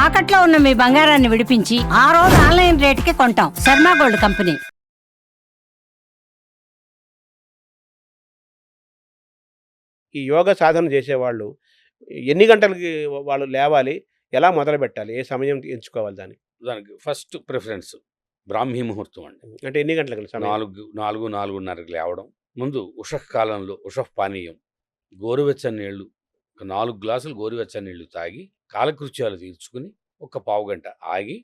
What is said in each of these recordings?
తాకట్లో ఉన్న మీ బంగారాన్ని విడిపించి ఆ రోజు ఆన్లైన్ రేటుకి కొంటాం. Sharma gold company. ఈ యోగా సాధన చేసేవాళ్ళు ఎన్ని గంటలకి వాళ్ళు లేవాలి? ఎలా మొదలుపెట్టాలి? ఏ సమయం ఎంచుకోవాలి దానికి? దానికి ఫస్ట్ ప్రిఫరెన్స్ బ్రాహ్మీ ముహూర్తం అండి. అంటే ఎన్ని గంటలకి సమయం? 4:30కి లేవడం. ముందు కాలంలో పానీయం, గోరువెచ్చని నీళ్లు, ఒక 4 గ్లాసులు గోరువెచ్చని నీళ్లు తాగి కాలకృత్యాలు తీర్చుకుని ఒక పావుగంట ఆగి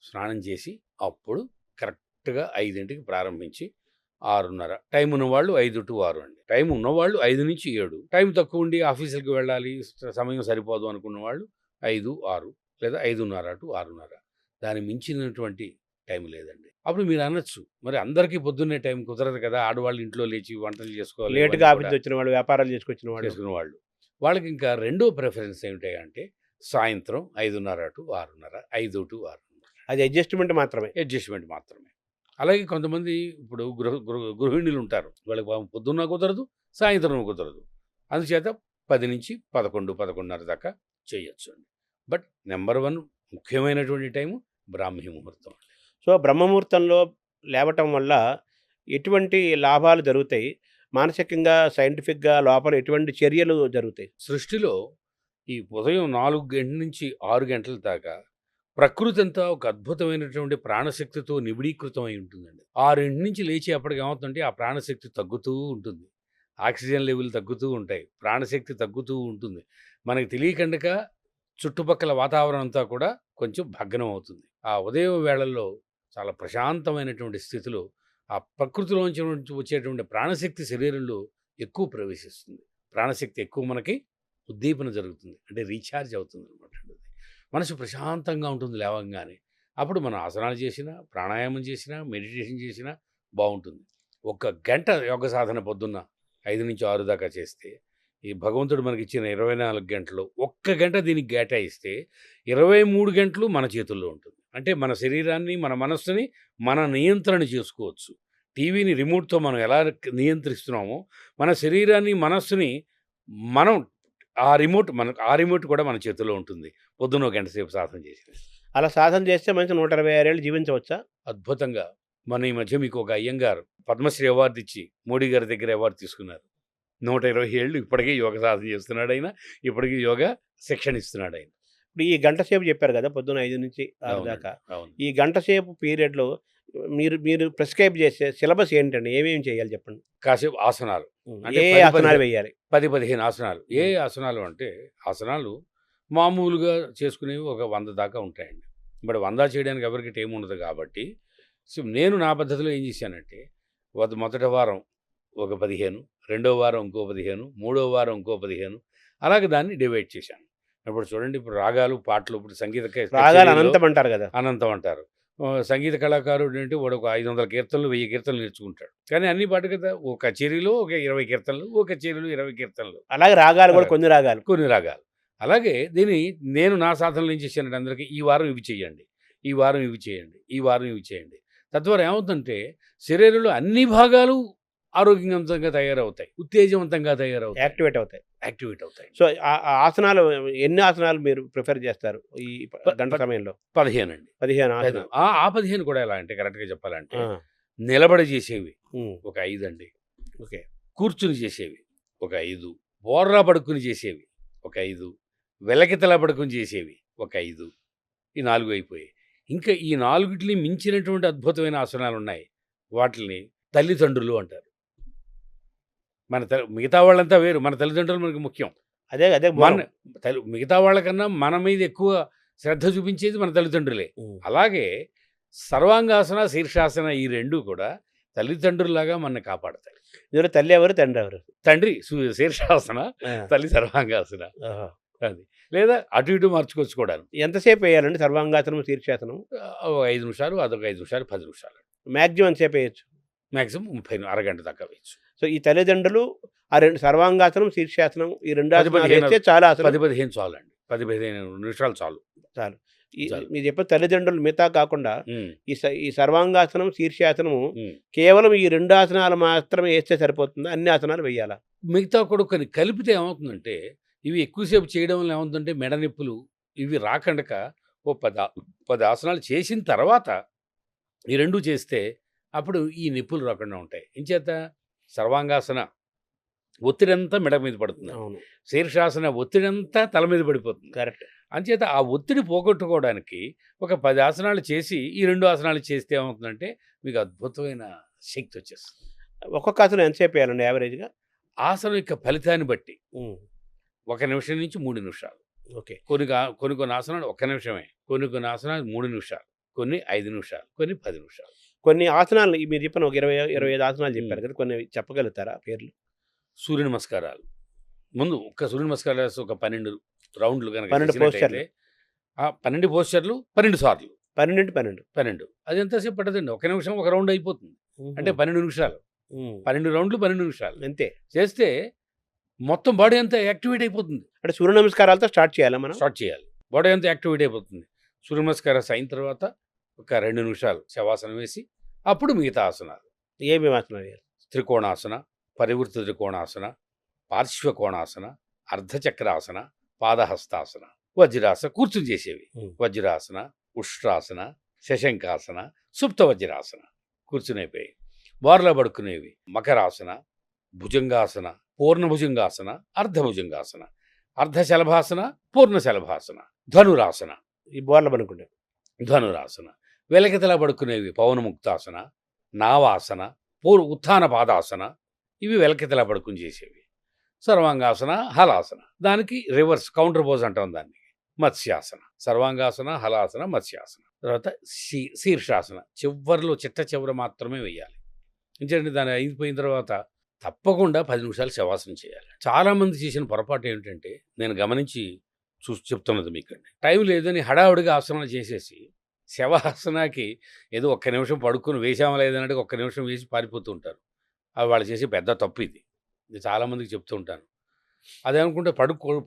స్నానం చేసి అప్పుడు కరెక్ట్గా 5ంటికి ప్రారంభించి 6:30. టైం ఉన్నవాళ్ళు 5 to 6 అండి. టైం ఉన్నవాళ్ళు 5 నుంచి 7. టైం తక్కువ ఉండి ఆఫీసులకు వెళ్ళాలి, సమయం సరిపోదు అనుకున్న వాళ్ళు 5, 6 లేదా 5:30 to 6:30. దాని మించినటువంటి టైం లేదండి. అప్పుడు మీరు అనొచ్చు, మరి అందరికీ పొద్దున్నే టైం కుదరదు కదా, ఆడవాళ్ళు ఇంట్లో లేచి వంటలు చేసుకోవాలి, లేటుగా ఆఫీస్ వచ్చిన వాళ్ళు, వ్యాపారాలు చేసుకొచ్చిన వాళ్ళు, వాళ్ళకి ఇంకా రెండో ప్రిఫరెన్స్ ఏమిటంటే సాయంత్రం 5:30 to 6:30, 5 to 6. అది అడ్జస్ట్మెంట్ మాత్రమే. అలాగే కొంతమంది ఇప్పుడు గృహిణులు ఉంటారు, వాళ్ళకి పొద్దున్న కుదరదు, సాయంత్రం కుదరదు. అందుచేత 10 నుంచి 11, 11:30 దాకా చేయొచ్చు అండి. బట్ నెంబర్ 1 ముఖ్యమైనటువంటి టైము బ్రాహ్మీ ముహూర్తం. సో బ్రహ్మముహూర్తంలో లేవటం వల్ల ఎటువంటి లాభాలు జరుగుతాయి? మానసికంగా, సైంటిఫిక్గా లోపల ఎటువంటి చర్యలు జరుగుతాయి? సృష్టిలో ఈ ఉదయం 4 గంటల నుంచి 6 గంటల దాకా ప్రకృతి అంతా ఒక అద్భుతమైనటువంటి ప్రాణశక్తితో నిబిడీకృతం అయి ఉంటుందండి. 6 నుంచి లేచి అప్పటికి ఏమవుతుందంటే ఆ ప్రాణశక్తి తగ్గుతూ ఉంటుంది, ఆక్సిజన్ లెవెల్ తగ్గుతూ ఉంటాయి, ప్రాణశక్తి తగ్గుతూ ఉంటుంది. మనకి తెలియకుండా చుట్టుపక్కల వాతావరణం అంతా కూడా కొంచెం భగ్నం అవుతుంది. ఆ ఉదయం వేళల్లో చాలా ప్రశాంతమైనటువంటి స్థితిలో ఆ ప్రకృతిలోంచి వచ్చేటువంటి ప్రాణశక్తి శరీరంలో ఎక్కువ ప్రవేశిస్తుంది. ప్రాణశక్తి ఎక్కువ మనకి ఉద్దీపన జరుగుతుంది, అంటే రీఛార్జ్ అవుతుంది అనమాట. మనసు ప్రశాంతంగా ఉంటుంది లేవగానే. అప్పుడు మనం ఆసనాలు చేసినా, ప్రాణాయామం చేసినా, మెడిటేషన్ చేసినా బాగుంటుంది. 1 గంట యోగ సాధన పొద్దున్న 5 నుంచి 6 దాకా చేస్తే, ఈ భగవంతుడు మనకి ఇచ్చిన 24 గంటలు 1 గంట దీనికి కేటాయిస్తే 23 గంటలు మన చేతుల్లో ఉంటుంది. అంటే మన శరీరాన్ని, మన మనస్సుని మన నియంత్రణ చేసుకోవచ్చు. టీవీని రిమోట్తో మనం ఎలా నియంత్రిస్తున్నామో మన శరీరాన్ని, మనస్సుని మనం ఆ రిమోట్ కూడా మన చేతిలో ఉంటుంది పొద్దున్న 1 గంట సేపు సాధన చేసి. అలా సాధన చేస్తే మనిషి 126 ఏళ్ళు జీవించవచ్చా? అద్భుతంగా. మన ఈ మధ్య మీకు ఒక అయ్యంగారు పద్మశ్రీ అవార్డు ఇచ్చి మోడీ గారి దగ్గర అవార్డు తీసుకున్నారు. 120 ఏళ్ళు ఇప్పటికీ యోగ సాధన చేస్తున్నాడు ఆయన, ఇప్పటికీ యోగా శిక్షణ ఇస్తున్నాడు ఆయన. ఇప్పుడు ఈ గంట సేపు చెప్పారు కదా, పొద్దున్న 5 నుంచి 6 దాకా. అవును. ఈ గంట సేపు పీరియడ్లో మీరు ప్రిస్క్రైబ్ చేసే సిలబస్ ఏంటండి? ఏమేమి చేయాలి చెప్పండి? కాసేపు ఆసనాలు, ఏ ఆసనాలు వేయాలి? 10-15 ఆసనాలు. ఏ ఆసనాలు అంటే ఆసనాలు మామూలుగా చేసుకునేవి ఒక 100 దాకా ఉంటాయండి. బట్ 100 చేయడానికి ఎవరికి టైం ఉండదు కాబట్టి నేను నా పద్ధతిలో ఏం చేశానంటే, మొదటి వారం ఒక 15, రెండో వారం ఇంకో 15, మూడో వారం ఇంకో 15, అలాగే దాన్ని డివైడ్ చేశాను. ఇప్పుడు చూడండి, ఇప్పుడు రాగాలు, పాటలు, ఇప్పుడు రాగాలు అనంతం అంటారు కదా, అనంతం అంటారు. సంగీత కళాకారుడు అంటే వాడు ఒక 500 కీర్తనలు, 1000 కీర్తనలు నేర్చుకుంటాడు. కానీ అన్ని పాటు కదా, ఒక కచేరీలో ఒక 20 కీర్తనలు, ఒక కచేరీలో 20 కీర్తనలు. అలాగే రాగాలు కూడా కొన్ని రాగాలు. అలాగే దీన్ని నేను నా సాధనలు ఏం చేశానంటే, అందరికీ ఈ వారం ఇవి చేయండి, ఈ వారం ఇవి చేయండి, ఈ వారం ఇవి చేయండి. తద్వారా ఏమవుతుందంటే శరీరంలో అన్ని భాగాలు ఆరోగ్యవంతంగా తయారవుతాయి, ఉత్తేజవంతంగా తయారవుతాయి, యాక్టివేట్ అవుతాయి. సో ఆ ఆసనాలు ఎన్ని ఆసనాలు మీరు ప్రిఫర్ చేస్తారు ఈ గంట సమయంలో? 15 అండి. 15 ఆసనాలు. ఆ 15 కూడా ఎలా అంటే, కరెక్ట్గా చెప్పాలంటే, నిలబడి చేసేవి ఒక 5 అండి, ఓకే. కూర్చుని చేసేవి ఒక 5, బోర్రా పడుకుని చేసేవి ఒక 5, వెలకితలా పడుకుని చేసేవి ఒక 5. ఈ 4 అయిపోయాయి. ఇంకా ఈ 4టిని మించినటువంటి అద్భుతమైన ఆసనాలు ఉన్నాయి. వాటిని తల్లిదండ్రులు అంటారు. మిగతా వాళ్ళంతా వేరు, మన తల్లిదండ్రులు మనకి ముఖ్యం. అదే మిగతా వాళ్ళకన్నా మన మీద ఎక్కువ శ్రద్ధ చూపించేది మన తల్లిదండ్రులే. అలాగే సర్వాంగాసన, శీర్షాసన, ఈ 2 కూడా తల్లిదండ్రులాగా మనల్ని కాపాడతాయి. ఇందులో తల్లి ఎవరు, తండ్రి ఎవరు? తండ్రి శీర్షాసన, తల్లి సర్వాంగాసన. అది లేదా అటు ఇటు మార్చుకోవచ్చు కూడా. ఎంతసేపు వేయాలండి సర్వాంగాసనం, శీర్షాసనం? 5 నిమిషాలు, అదొక 5 నిమిషాలు, 10 నిమిషాలు. మ్యాక్సిమం ఎంతసేపు వేయచ్చు? మ్యాక్సిమం 30, అరగంట దాకా వేయచ్చు. సో ఈ తల్లిదండ్రులు ఆ 2 సర్వాంగాసనం, శీర్షాసనం, ఈ 2 ఆసనాలు వేస్తే చాలా 10-15 చాలు అండి. 10-15 నిమిషాలు చాలు. మీరు చెప్పే తల్లిదండ్రులు మిగతా కాకుండా ఈ సర్వాంగాసనం, శీర్షాసనము కేవలం ఈ 2 ఆసనాలు మాత్రమే వేస్తే సరిపోతుందా? అన్ని ఆసనాలు వేయాలా? మిగతా కూడా కొన్ని కలిపితే ఏమవుతుందంటే, ఇవి ఎక్కువసేపు చేయడం వల్ల ఏమవుతుందంటే మెడ నొప్పులు ఇవి రాకుండా ఓ 10 ఆసనాలు చేసిన తర్వాత ఈ 2 చేస్తే అప్పుడు ఈ నొప్పులు రాకుండా ఉంటాయి. ఇంచేత సర్వాంగాసన ఒత్తిడంతా మెడ మీద పడుతుంది. అవును, శీర్షాసన ఒత్తిడంతా తల మీద పడిపోతుంది. కరెక్ట్. అంచేత ఆ ఒత్తిడి పోగొట్టుకోవడానికి ఒక 10 ఆసనాలు చేసి ఈ 2 ఆసనాలు చేస్తే ఏమవుతుందంటే మీకు అద్భుతమైన శక్తి వచ్చేస్తుంది. ఒక్కొక్క ఆసనం ఎంతసేపు వేయాలండి యావరేజ్గా? ఆసనం యొక్క ఫలితాన్ని బట్టి 1 నిమిషం నుంచి 3 నిమిషాలు. ఓకే. కొన్ని ఆసనాలు 1 నిమిషమే, కొన్ని ఆసనాలు 3 నిమిషాలు, కొన్ని 5 నిమిషాలు, కొన్ని 10 నిమిషాలు. కొన్ని ఆసనాలు మీరు చెప్పిన ఒక 25 ఆసనాలు చెప్పారు కదా, కొన్ని చెప్పగలుగుతారా పేర్లు? సూర్య నమస్కారాలు ముందు ఒక్క సూర్య నమస్కారాలు వేస్తే ఒక 12 రౌండ్లు కనుక 12 చేసినట్టయితే, ఆ 12 పోస్చర్లు 12 సార్లు 12 అది ఎంతసేపు పట్టదండి. 1 నిమిషం 1 రౌండ్ అయిపోతుంది. అంటే 12 నిమిషాలు, 12 రౌండ్లు 12 నిమిషాలు అంతే చేస్తే మొత్తం బాడీ అంతా యాక్టివేట్ అయిపోతుంది. అంటే సూర్య నమస్కారాలతో స్టార్ట్ చేయాలా మనం? స్టార్ట్ చేయాలి. బాడీ అంతా యాక్టివేట్ అయిపోతుంది. సూర్య నమస్కారం అయిన తర్వాత ఒక 2 నిమిషాలు శవాసనం వేసి అప్పుడు మిగతా ఆసనాలు. ఏమేమి ఆసనాలు వేయాలి? త్రికోణాసన, పరివృత్త త్రికోణాసన, పార్శ్వకోణాసన, అర్ధచక్రాసన, పాదహస్తాసన, వజ్రాసన, కూర్చుని చేసేవి. వజ్రాసన, ఉష్ట్రాసన, శశంకాసన, సుప్త వజ్రాసన కూర్చునేపోయి. బోర్లా పడుకునేవి మకరాసన, భుజంగాసన, పూర్ణభుజంగాసన, అర్ధభుజంగాసన, అర్ధశలభాసన, పూర్ణశలభాసన, ధనురాసన. ఈ బోర్ల పడుకుంటే ధనురాసన. వెలకితలా పడుకునేవి పవనముక్తాసన, నావాసన, ఉత్థాన పాదాసన. ఇవి వెలకితలా పడుకుని చేసేవి. సర్వాంగాసన, హలాసన. దానికి రివర్స్ కౌంటర్ పోజ్ అంటాం దాన్ని, మత్స్యాసన. సర్వాంగాసన, హలాసన, మత్స్యాసన. తర్వాత శీర్షాసన. చివరిలో చివర మాత్రమే వేయాలి. ఎందుకంటే దాన్ని అయిపోయిన తర్వాత తప్పకుండా 10 నిమిషాలు శవాసనం చేయాలి. చాలామంది చేసిన పొరపాటు ఏమిటంటే, నేను గమనించి చెప్తున్నది మీకండి, టైం లేదని హడావుడిగా ఆసనాలు చేసేసి శవాసనాకి ఏదో 1 నిమిషం పడుకుని వేసామా లేదన్నట్టు 1 నిమిషం వేసి పారిపోతూ ఉంటారు. అది వాళ్ళు చేసే పెద్ద తప్పు. ఇది చాలామందికి చెప్తూ ఉంటాను. అదే అనుకుంటే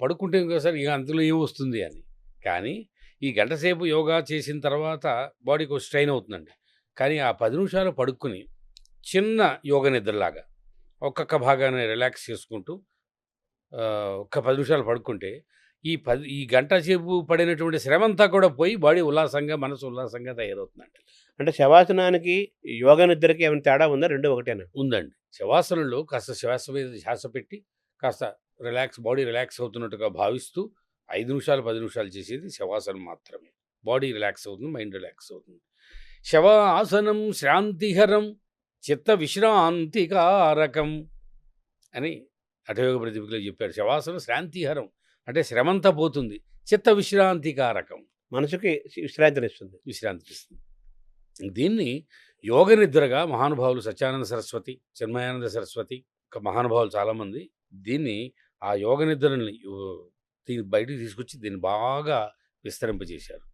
పడుకుంటే ఇంకోసారి ఇక అందులో ఏమొస్తుంది అని. కానీ ఈ గంట సేపు యోగా చేసిన తర్వాత బాడీకి స్ట్రెయిన్ అవుతుందండి. కానీ ఆ 10 నిమిషాలు పడుకుని చిన్న యోగ నిద్రలాగా ఒక్కొక్క భాగాన్ని రిలాక్స్ చేసుకుంటూ ఒక్క 10 నిమిషాలు పడుకుంటే ఈ గంట సేపు పడినటువంటి శ్రమంతా కూడా పోయి బాడీ ఉల్లాసంగా, మనసు ఉల్లాసంగా తయారవుతుందండి. అంటే శవాసనానికి యోగ నిద్రకి ఏమైనా తేడా ఉందా? 2 ఒకటేనా? ఉందండి. శవాసనంలో కాస్త శ్వాస మీద శ్వాస పెట్టి కాస్త బాడీ రిలాక్స్ అవుతున్నట్టుగా భావిస్తూ 5 నిమిషాలు 10 నిమిషాలు చేసేది శవాసనం మాత్రమే. బాడీ రిలాక్స్ అవుతుంది, మైండ్ రిలాక్స్ అవుతుంది. శవాసనం శ్రాంతిహరం చిత్త విశ్రాంతికారకం అని హఠయోగ ప్రతిపదికలో చెప్పారు. శవాసనం శ్రాంతిహరం అంటే శ్రమంతా పోతుంది, చిత్త విశ్రాంతికారకం, మనసుకి విశ్రాంతినిస్తుంది. దీన్ని యోగ నిద్రగా మహానుభావులు సత్యానంద సరస్వతి, చిన్మయానంద సరస్వతి, మహానుభావులు చాలామంది దీన్ని ఆ యోగ నిద్రని దీన్ని బయటికి తీసుకొచ్చి దీన్ని బాగా విస్తరింపజేశారు.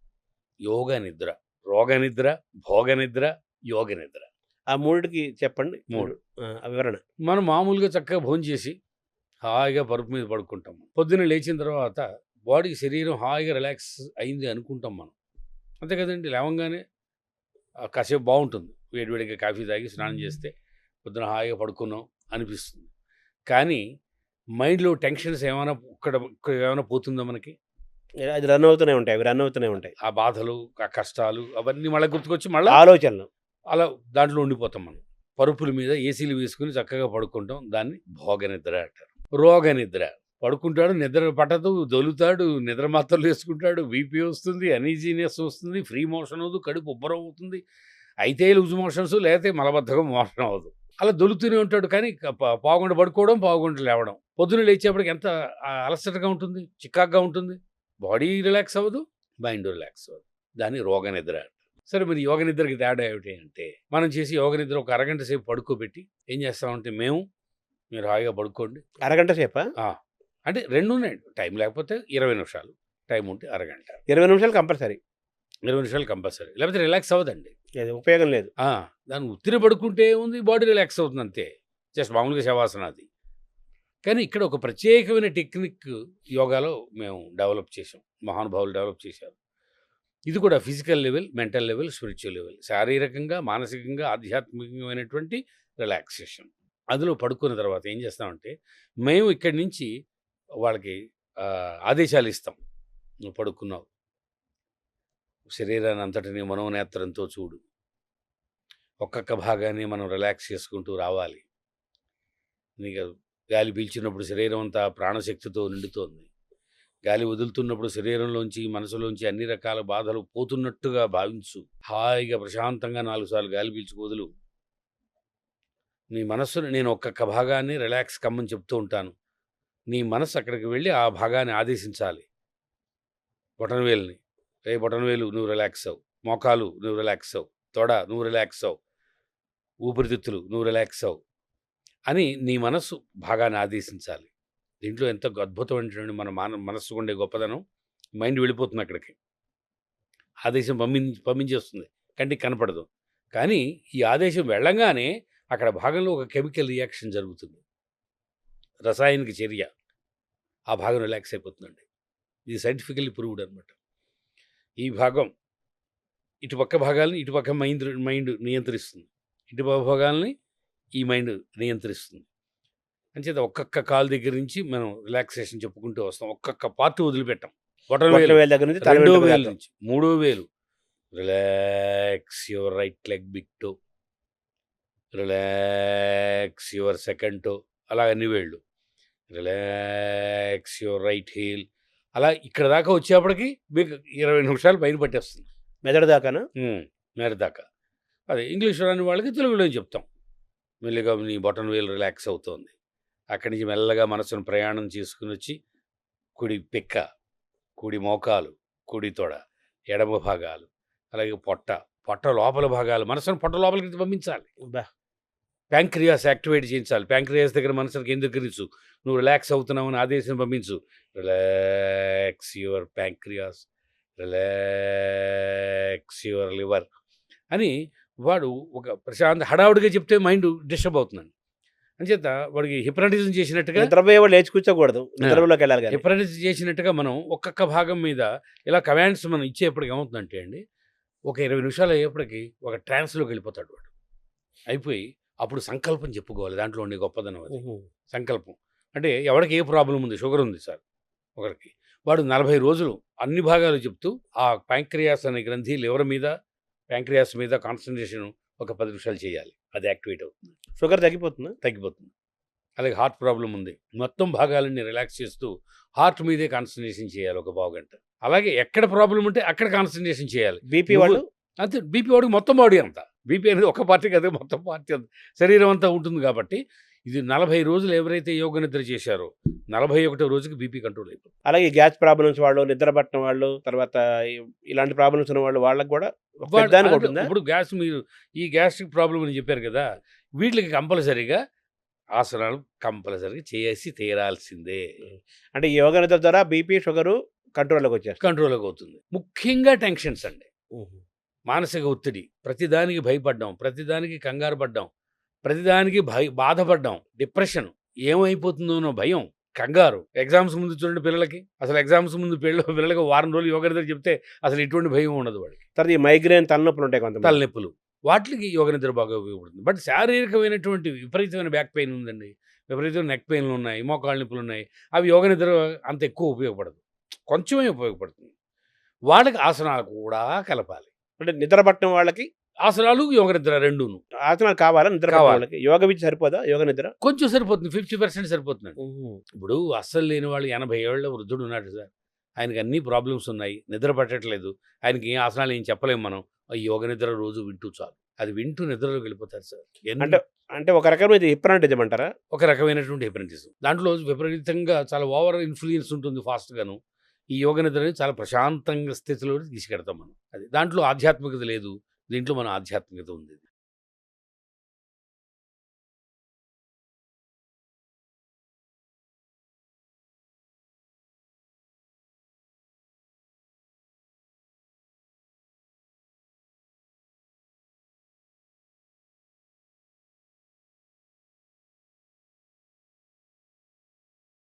యోగ నిద్ర, రోగ నిద్ర, భోగ నిద్ర, యోగ నిద్ర. ఆ 3కి చెప్పండి. 3 వివరణ. మనం మామూలుగా చక్కగా భోంచేసి హాయిగా పరుపు మీద పడుకుంటాం. పొద్దున్న లేచిన తర్వాత బాడీ శరీరం హాయిగా రిలాక్స్ అయింది అనుకుంటాం మనం, అంతే కదండి. లేవంగానే కాసేపు బాగుంటుంది, వేడివేడిగా కాఫీ తాగి స్నానం చేస్తే పొద్దున హాయిగా పడుకున్నాం అనిపిస్తుంది. కానీ మైండ్లో టెన్షన్స్ ఏమైనా ఇక్కడ ఏమైనా పోతుందో మనకి, అది రన్ అవుతూనే ఉంటాయి. ఆ బాధలు, ఆ కష్టాలు అవన్నీ మళ్ళీ గుర్తుకొచ్చి మళ్ళీ ఆలోచనలు అలా దాంట్లో ఉండిపోతాం మనం. పరుపుల మీద ఏసీలు వేసుకుని చక్కగా పడుకుంటాం. దాన్ని భోగ నిద్ర అంటారు. రోగ నిద్ర, పడుకుంటాడు, నిద్ర పట్టదు, దొలుతాడు, నిద్ర మాత్రలు వేసుకుంటాడు, బీపీ వస్తుంది, అనీజీనెస్ వస్తుంది, ఫ్రీ మోషన్ అవ్వదు, కడుపు ఉబ్బరం అవుతుంది, అయితే లూజ్ మోషన్స్, లేకపోతే మలబద్ధకం మోషన్ అవ్వదు. అలా దొలుతూనే ఉంటాడు. కానీ పావుగంట పడుకోవడం, పావుగంట లేవడం, పొద్దున్న లేచేపటికి ఎంత అలసటగా ఉంటుంది, చికాగ్గా ఉంటుంది, బాడీ రిలాక్స్ అవ్వదు, మైండ్ రిలాక్స్ అవ్వదు. దాన్ని రోగ నిద్ర. సరే, మరి యోగ నిద్రకి తేడా ఏమిటి అంటే, మనం చేసి యోగ నిద్ర ఒక అరగంట సేపు పడుకోబెట్టి ఏం చేస్తామంటే, మీరు హాయిగా పడుకోండి. అరగంట సేపా? అంటే 2 ఉన్నాయండి. టైం లేకపోతే 20 నిమిషాలు, టైం ఉంటే అరగంట. 20 నిమిషాలు కంపల్సరీ. 20 నిమిషాలు కంపల్సరీ, లేకపోతే రిలాక్స్ అవ్వదండి, ఉపయోగం లేదు. దాన్ని ఉత్తిరి పడుకుంటే ఉంది, బాడీ రిలాక్స్ అవుతుంది అంతే, జస్ట్ మామూలుగా శవాసన అది. కానీ ఇక్కడ ఒక ప్రత్యేకమైన టెక్నిక్ యోగాలో మేము డెవలప్ చేసాం, మహానుభావులు డెవలప్ చేశారు. ఇది కూడా physical level, mental level, spiritual level, శారీరకంగా, మానసికంగా, ఆధ్యాత్మికమైనటువంటి రిలాక్సేషన్. అందులో పడుకున్న తర్వాత ఏం చేస్తామంటే, మేము ఇక్కడి నుంచి వాళ్ళకి ఆదేశాలు ఇస్తాం. నువ్వు పడుకున్నావు, శరీరాన్ని అంతటిని మనోనేత్రంతో చూడు. ఒక్కొక్క భాగాన్ని మనం రిలాక్స్ చేసుకుంటూ రావాలి. నీకు గాలి పీల్చినప్పుడు శరీరం అంతా ప్రాణశక్తితో నిండుతోంది. గాలి వదులుతున్నప్పుడు శరీరంలోంచి మనసులోంచి అన్ని రకాల బాధలు పోతున్నట్టుగా భావించు. హాయిగా ప్రశాంతంగా 4 సార్లు గాలి పీల్చుకు వదులు. నీ మనస్సుని నేను ఒక్కొక్క భాగాన్ని రిలాక్స్ కమ్మని చెప్తూ ఉంటాను. నీ మనస్సు అక్కడికి వెళ్ళి ఆ భాగాన్ని ఆదేశించాలి. బొటనవేలుని, రే బొటనవేలు నువ్వు రిలాక్స్ అవ్వు, మోకాలు నువ్వు రిలాక్స్ అవ్వు, తొడ నువ్వు రిలాక్స్ అవ్వు, ఊపిరితిత్తులు నువ్వు రిలాక్స్ అవ్వు అని నీ మనస్సు భాగాన్ని ఆదేశించాలి. దీంట్లో ఎంత అద్భుతమైనటువంటి మన మనస్సుకు ఉండే గొప్పదనం. మైండ్ వెళ్ళిపోతుంది అక్కడికి, ఆదేశం పంపించేస్తుంది, కంటికి కనపడదు. కానీ ఈ ఆదేశం వెళ్ళంగానే అక్కడ భాగంలో ఒక కెమికల్ రియాక్షన్ జరుగుతుంది, రసాయనిక చర్య. ఆ భాగం రిలాక్స్ అయిపోతుందండి. ఇది సైంటిఫికల్లీ ప్రూవ్డ్ అనమాట. ఈ భాగం ఇటుపక్క భాగాలని ఇటుపక్క మైండ్ నియంత్రిస్తుంది, ఇటుపక్క భాగాలని ఈ మైండ్ నియంత్రిస్తుంది. అంచేత ఒక్కొక్క కాలు దగ్గర నుంచి మనం రిలాక్సేషన్ చెప్పుకుంటూ వస్తాం. ఒక్కొక్క పార్ట్ వదిలిపెట్టాం. బొటనవేలు దగ్గర నుంచి రెండో వేలు నుంచి మూడో వేలు. Relax your right leg big toe, relax your second toe, అలా అన్ని వేళ్ళు. Relax your right heel. అలా ఇక్కడ దాకా వచ్చేప్పటికి మీకు 20 నిమిషాలు పైన పట్టేస్తుంది. మెదడు దాకానా? మేర దాకా. అదే ఇంగ్లీష్ రాని వాళ్ళకి తెలుగులో చెప్తాం. మెల్లిగా నీ బొటన్ వేలు రిలాక్స్ అవుతోంది. అక్కడి నుంచి మెల్లగా మనసును ప్రయాణం చేసుకుని వచ్చి కుడి పిక్క, కుడి మోకాలు, కుడి తొడ, ఎడమ భాగాలు, అలాగే పొట్ట లోపల భాగాలు, మనసును పొట్ట లోపలికి పంపించాలి. ప్యాంక్రియాస్ యాక్టివేట్ చేయించాలి. ప్యాంక్రియాస్ దగ్గర మనసును కేంద్రీకరించు. నువ్వు రిలాక్స్ అవుతున్నావు అని ఆదేశం పంపించు. Relax your pancreas, relax your liver అని వాడు ఒక ప్రశాంత హడావుడిగా చెప్తే మైండ్ డిస్టర్బ్ అవుతుందండి. అంచేత వాడికి హిప్నటిజం చేసినట్టుగా నిద్రపోయేవాళ్ళు లేచి కూర్చోకూడదు, నిద్రలోకి వెళ్ళాలి. హిప్నటిజం చేసినట్టుగా మనం ఒక్కొక్క భాగం మీద ఇలా కమాండ్స్ మనం ఇచ్చేప్పటికి ఏమవుతుందంటే అండి, ఒక 20 నిమిషాలు అయ్యేప్పటికి ఒక ట్రాన్స్లోకి వెళ్ళిపోతాడు వాడు. అయిపోయి అప్పుడు సంకల్పం చెప్పుకోవాలి. దాంట్లో ఉండే గొప్పదనం అది సంకల్పం. అంటే ఎవరికి ఏ ప్రాబ్లం ఉంది, షుగర్ ఉంది సార్ ఒకరికి, వాడు 40 రోజులు అన్ని భాగాలు చెప్తూ ఆ ప్యాంక్రియాస్ అనే గ్రంథి లివర్ మీద, ప్యాంక్రియాస్ మీద కాన్సన్ట్రేషన్ ఒక 10 నిమిషాలు చేయాలి. అది యాక్టివేట్ అవుతుంది. షుగర్ తగ్గిపోతుంది. అలాగే హార్ట్ ప్రాబ్లం ఉంది, మొత్తం భాగాలన్నీ రిలాక్స్ చేస్తూ హార్ట్ మీదే కాన్సన్ట్రేషన్ చేయాలి ఒక పావుగంట. అలాగే ఎక్కడ ప్రాబ్లం ఉంటే అక్కడ కాన్సన్ట్రేషన్ చేయాలి. బీపీ వాళ్ళు అంతే, బీపీ వాడికి మొత్తం బాడీ అంతా. బీపీ అనేది ఒక పార్టీకి అదే మొత్తం పార్టీ అంతా, శరీరం అంతా ఉంటుంది. కాబట్టి ఇది 40 రోజులు ఎవరైతే యోగ నిద్ర చేశారో 41వ రోజుకి బీపీ కంట్రోల్ అయిపోతుంది. అలాగే గ్యాస్ ప్రాబ్లమ్స్ వాళ్ళు, నిద్ర పట్టడం వాళ్ళు, తర్వాత ఇలాంటి ప్రాబ్లమ్స్ ఉన్న వాళ్ళు, వాళ్ళకి కూడా ఇప్పుడు గ్యాస్, మీరు ఈ గ్యాస్ట్రిక్ ప్రాబ్లం అని చెప్పారు కదా, వీటికి కంపల్సరీగా ఆసనాలు కంపల్సరీగా చేసి తీరాల్సిందే. అంటే ఈ యోగ నిద్ర ద్వారా బీపీ, షుగరు కంట్రోల్లోకి అవుతుంది. ముఖ్యంగా టెన్షన్స్ అండి, మానసిక ఒత్తిడి, ప్రతిదానికి భయపడ్డాం, ప్రతిదానికి కంగారు పడ్డాం, ప్రతిదానికి బాధపడ్డాం, డిప్రెషన్, ఏమైపోతుందోనో భయం, కంగారు. ఎగ్జామ్స్ ముందు చూడండి పిల్లలకి, అసలు ఎగ్జామ్స్ ముందు పిల్లలకి వారం రోజులు యోగ నిద్ర చెప్తే అసలు ఎటువంటి భయం ఉండదు వాడికి. తర్వాత ఈ మైగ్రేన్, తలనొప్పులు ఉంటాయి, కొంత తలనొప్పులు, వాటికి యోగ నిద్ర బాగా ఉపయోగపడుతుంది. బట్ శారీరకమైనటువంటి విపరీతమైన బ్యాక్ పెయిన్ ఉందండి, విపరీతమైన నెక్ పెయిన్లు ఉన్నాయి, మోకాళ్ళ నొప్పులు ఉన్నాయి, అవి యోగ నిద్ర అంత ఎక్కువ ఉపయోగపడదు, కొంచెమే ఉపయోగపడుతుంది. వాళ్ళకి ఆసనాలు కూడా కలపాలి. అంటే నిద్ర పట్టడం వాళ్ళకి ఆసనాలు, యోగ నిద్ర రెండును. ఆసనాలు కావాలా? నిద్ర వాళ్ళకి యోగ విద్య సరిపోదా? యోగ నిద్ర కొంచెం సరిపోతుంది, 50% సరిపోతుంది. ఇప్పుడు అస్సలు లేని వాళ్ళు 80 ఏళ్ళ వృద్ధుడు ఉన్నాడు సార్, ఆయనకి అన్ని ప్రాబ్లమ్స్ ఉన్నాయి, నిద్ర పట్టట్లేదు, ఆయనకి ఏం ఆసనాలు ఏం చెప్పలేము మనం. యోగ నిద్ర రోజు వింటూ చాలు, అది వింటూ నిద్రలోకి వెళ్ళిపోతారు సార్. అంటే ఒక రకమైన హిప్నాటిజం అంటారా? ఒక రకమైనటువంటి హిప్నటిజం. దాంట్లో విపరీతంగా చాలా ఓవర్ ఇన్ఫ్లుయెన్స్ ఉంటుంది, ఫాస్ట్గాను. ఈ యోగ నిద్రని చాలా ప్రశాంతంగా స్థితిలో తీసుకెడతాం మనం. అది దాంట్లో ఆధ్యాత్మికత లేదు, దీంట్లో మన ఆధ్యాత్మికత ఉంది.